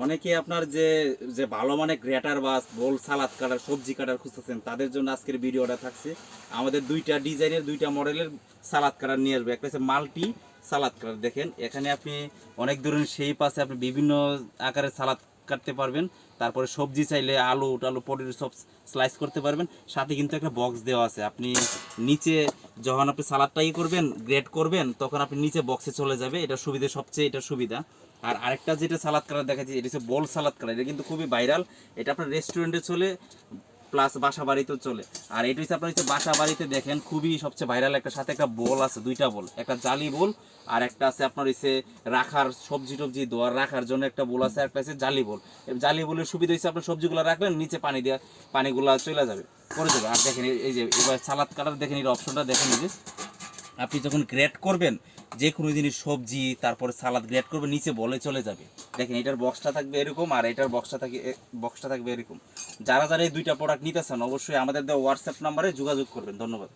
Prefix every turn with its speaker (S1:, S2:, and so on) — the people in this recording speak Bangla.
S1: অনেকে আপনার যে যে ভালো মানে গ্রেটার বা বোল সালাদ কাটার সবজি কাটার খুঁজতেছেন তাদের জন্য আজকের ভিডিওটা থাকছে। আমাদের দুইটা ডিজাইনের দুইটা মডেলের সালাদ কাটার নিয়ে আসবে। একটা হচ্ছে মাল্টি সালাদ কাটার, দেখেন এখানে আপনি অনেক ধরনের শেপ আছে, আপনি বিভিন্ন আকারের সালাদ কাটতে পারবেন। তারপরে সবজি চাইলে আলু টালু পটেটো সব স্লাইস করতে পারবেন। সাথে কিন্তু একটা বক্স দেওয়া আছে, আপনি নিচে যখন আপনি সালাদটাই করবেন গ্রেট করবেন তখন আপনি নিচে বক্সে চলে যাবে। এটা সুবিধা, সবচেয়ে এটা সুবিধা। আর আরেকটা যেটা সালাদ কালার দেখাচ্ছি এটা হচ্ছে বোল সালাদ কালার, এটা কিন্তু খুবই ভাইরাল। এটা আপনার রেস্টুরেন্টে চলে, প্লাস বাসা বাড়িতেও চলে। আর এটা হচ্ছে আপনার হচ্ছে বাসা বাড়িতে দেখেন খুবই সবচেয়ে ভাইরাল। একটা সাথে একটা বোল আছে, দুইটা বোল, একটা জালি বোল আর একটা আছে আপনার হচ্ছে রাখার সবজি টবজি দোয়ার রাখার জন্য একটা বোল আছে, একটা আছে জালি বোল। জালি বোলের সুবিধা হচ্ছে আপনার সবজিগুলো রাখলেন নিচে পানি দেওয়া, পানিগুলো চলে যাবে, পড়ে যাবে। আর দেখেন এই যে এবার সালাদ কাটার দেখেন এই অপশনটা দেখেন, এই যে আপনি যখন গ্রেট করবেন যে কোনো জিনিস সবজি তারপরে সালাদ গ্রেট করবেন নিচে বলে চলে যাবে। দেখেন এটার বক্সটা থাকবে এরকম আর এটার বক্সটা থাকবে এরকম। যারা যারা এই দুইটা প্রোডাক্ট নিতে চান অবশ্যই আমাদের দেওয়া হোয়াটসঅ্যাপ নাম্বারে যোগাযোগ করবেন। ধন্যবাদ।